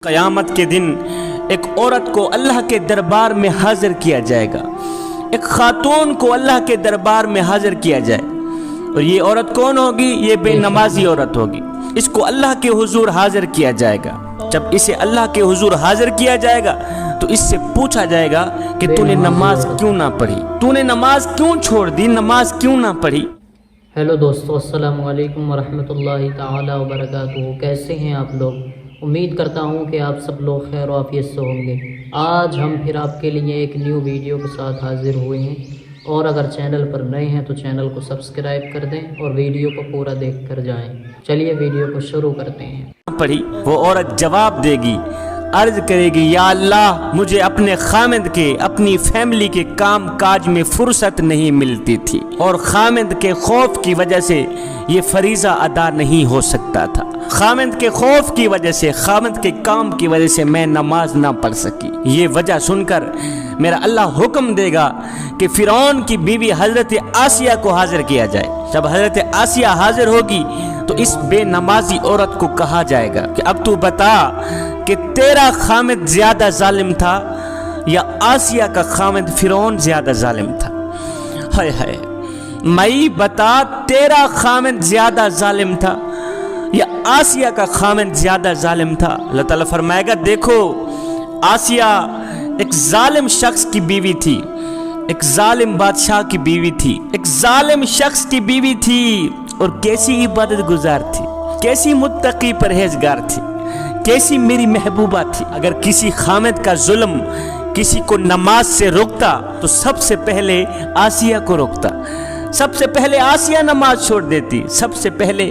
قیامت کے دن ایک عورت کو اللہ کے دربار میں حاضر کیا جائے گا، ایک خاتون کو اللہ کے دربار میں حاضر کیا جائے، اور یہ عورت کون ہوگی؟ یہ بے نمازی عورت ہوگی۔ اس کو اللہ کے حضور حاضر کیا جائے گا۔ جب اسے اللہ کے حضور حاضر کیا جائے گا تو اس سے پوچھا جائے گا کہ تو نے نماز کیوں نہ پڑھی، تو نے نماز کیوں چھوڑ دی، نماز کیوں نہ پڑھی۔ ہیلو دوستو، السلام علیکم ورحمۃ اللہ تعالی وبرکاتہ۔ کیسے ہیں آپ لوگ؟ امید کرتا ہوں کہ آپ سب لوگ خیر و عافیت سے ہوں گے۔ آج ہم پھر آپ کے لیے ایک نیو ویڈیو کے ساتھ حاضر ہوئے ہیں، اور اگر چینل پر نئے ہیں تو چینل کو سبسکرائب کر دیں اور ویڈیو کو پورا دیکھ کر جائیں۔ چلیے ویڈیو کو شروع کرتے ہیں۔ پڑھی وہ عورت جواب دے گی، عرض کرے گی، یا اللہ مجھے اپنے خامد کے، اپنی فیملی کے کام کاج میں فرصت نہیں ملتی تھی، اور خامد کے خوف کی وجہ سے یہ فریضہ ادا نہیں ہو سکتا تھا، خامد کے خوف کی وجہ سے، خامد کے کام کی وجہ سے میں نماز نہ پڑھ سکی۔ یہ وجہ سن کر میرا اللہ حکم دے گا کہ فرعون کی بیوی حضرت آسیہ کو حاضر کیا جائے۔ جب حضرت آسیہ حاضر ہوگی تو اس بے نمازی عورت کو کہا جائے گا کہ اب تو بتا کہ تیرا خامد زیادہ ظالم تھا یا آسیہ کا خامد فرعون زیادہ ظالم تھا؟ ہائے ہائے، مئی بتا، تیرا خامد زیادہ ظالم تھا یا آسیہ کا خامد زیادہ ظالم تھا؟ اللہ تعالیٰ فرمائے گا، دیکھو آسیہ ایک ظالم شخص کی بیوی تھی، ایک ظالم بادشاہ کی بیوی تھی، ایک ظالم شخص کی بیوی تھی، اور کیسی عبادت گزار تھی، کیسی متقی پرہیزگار تھی، کیسی میری محبوبہ تھی۔ اگر کسی خامد کا ظلم کسی کو نماز سے روکتا تو سب سے پہلے آسیہ کو روکتا، سب سے پہلے آسیہ نماز چھوڑ دیتی، سب سے پہلے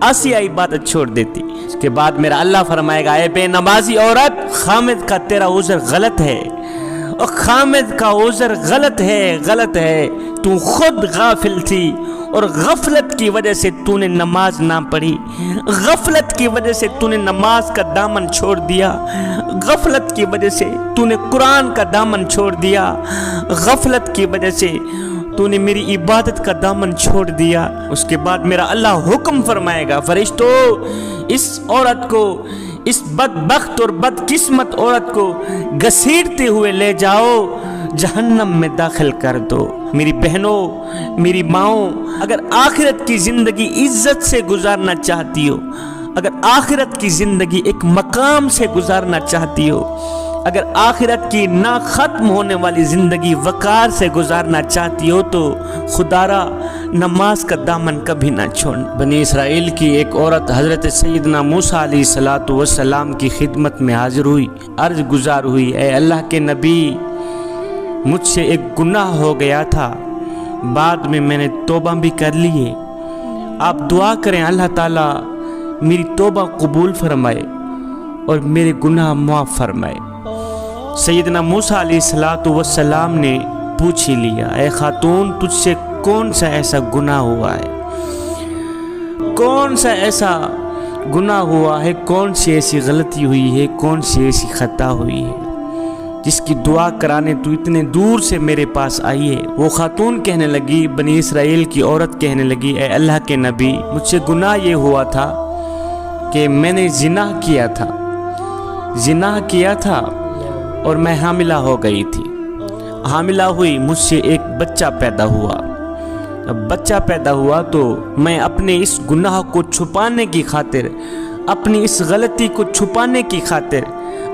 آسیہ عبادت چھوڑ دیتی۔ اس کے بعد میرا اللہ فرمائے گا، اے بے نمازی عورت، خامد کا تیرا عذر غلط ہے، اور خامد کا عذر غلط ہے، تو خود غافل تھی، اور غفلت کی وجہ سے تو نے نماز نہ پڑھی، غفلت کی وجہ سے تو نے نماز کا دامن چھوڑ دیا، غفلت کی وجہ سے تو نے قرآن کا دامن چھوڑ دیا، غفلت کی وجہ سے تو نے میری عبادت کا دامن چھوڑ دیا۔ اس کے بعد میرا اللہ حکم فرمائے گا، فرشتو اس عورت کو، اس بدبخت اور بدقسمت عورت کو گھسیٹتے ہوئے لے جاؤ، جہنم میں داخل کر دو۔ میری بہنوں، میری ماؤں، اگر آخرت کی زندگی عزت سے گزارنا چاہتی ہو، اگر آخرت کی زندگی ایک مقام سے گزارنا چاہتی ہو، اگر آخرت کی نہ ختم ہونے والی زندگی وقار سے گزارنا چاہتی ہو، تو خدا را نماز کا دامن کبھی نہ چھوڑ۔ بنی اسرائیل کی ایک عورت حضرت سیدنا موسیٰ علیہ السلام کی خدمت میں حاضر ہوئی، عرض گزار ہوئی، اے اللہ کے نبی، مجھ سے ایک گناہ ہو گیا تھا، بعد میں نے توبہ بھی کر لی ہے، آپ دعا کریں اللہ تعالیٰ میری توبہ قبول فرمائے اور میرے گناہ معاف فرمائے۔ سیدنا موسیٰ علیہ السلام نے پوچھ ہی لیا، اے خاتون، تجھ سے کون سا ایسا گناہ ہوا ہے، کون سا ایسا گناہ ہوا ہے، کون سی ایسی غلطی ہوئی ہے، کون سی ایسی خطا ہوئی ہے جس کی دعا کرانے تو اتنے دور سے میرے پاس آئی ہے؟ وہ خاتون کہنے لگی، بنی اسرائیل کی عورت کہنے لگی، اے اللہ کے نبی، مجھ سے گناہ یہ ہوا تھا کہ میں نے زنا کیا تھا اور میں حاملہ ہو گئی تھی، حاملہ ہوئی، مجھ سے ایک بچہ پیدا ہوا، اب بچہ پیدا ہوا تو میں اپنے اس گناہ کو چھپانے کی خاطر، اپنی اس غلطی کو چھپانے کی خاطر،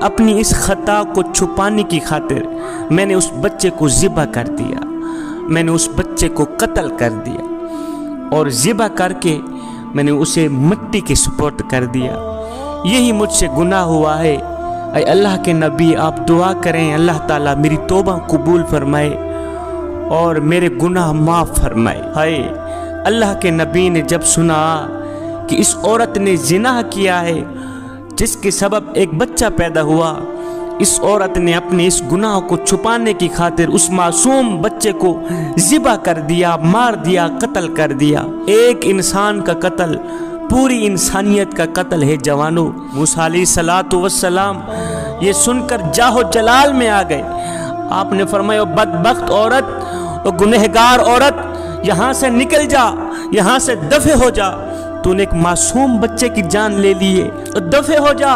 اپنی اس خطا کو چھپانے کی خاطر میں نے اس بچے کو ذبح کر دیا، میں نے اس بچے کو قتل کر دیا، اور ذبح کر کے میں نے اسے مٹی کے سپرد کر دیا، یہی مجھ سے گناہ ہوا ہے۔ اے اللہ کے نبی، آپ دعا کریں اللہ تعالیٰ میری توبہ قبول فرمائے اور میرے گناہ معاف فرمائے۔ ہائے، اللہ کے نبی نے جب سنا کہ اس عورت نے زنا کیا ہے جس کے سبب ایک بچہ پیدا ہوا، اس عورت نے اپنے اس گناہ کو چھپانے کی خاطر اس معصوم بچے کو ذبح کر دیا، مار دیا، قتل کر دیا۔ ایک انسان کا قتل پوری انسانیت کا قتل ہے جوانو۔ موسیٰ علیہ السلام یہ سن کر جاہو جلال میں آ گئے۔ آپ نے فرمایا، بدبخت عورت اور گنہگار عورت، یہاں سے نکل جا، یہاں سے دفع ہو جا، تو نے ایک معصوم بچے کی جان لے لی ہے، دفع ہو جا،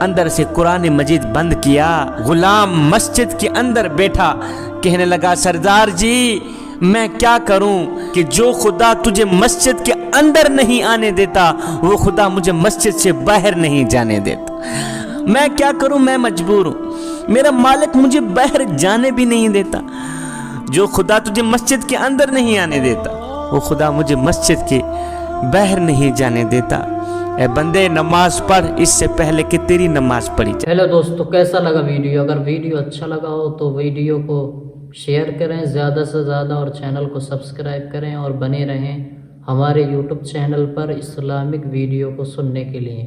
اندر سے قرآن مجید بند کیا. غلام مسجد کے اندر بیٹھا کہنے لگا سردار جی میں کیا کروں کہ جو خدا تجھے مسجد کے اندر نہیں آنے دیتا وہ خدا مجھے مسجد سے باہر نہیں جانے دیتا. میں کیا کروں, میں مجبور ہوں, میرا مالک مجھے باہر جانے بھی نہیں دیتا. جو خدا تجھے مسجد کے اندر نہیں آنے دیتا وہ خدا مجھے مسجد کے باہر نہیں جانے دیتا. اے بندے نماز پڑھ اس سے پہلے کہ تیری نماز پڑھی جائے. ہیلو دوستو, کیسا لگا ویڈیو؟ اگر ویڈیو اچھا لگا ہو تو ویڈیو کو شیئر کریں زیادہ سے زیادہ اور چینل کو سبسکرائب کریں اور بنے رہیں ہمارے یوٹیوب چینل پر اسلامک ویڈیو کو سننے کے لیے.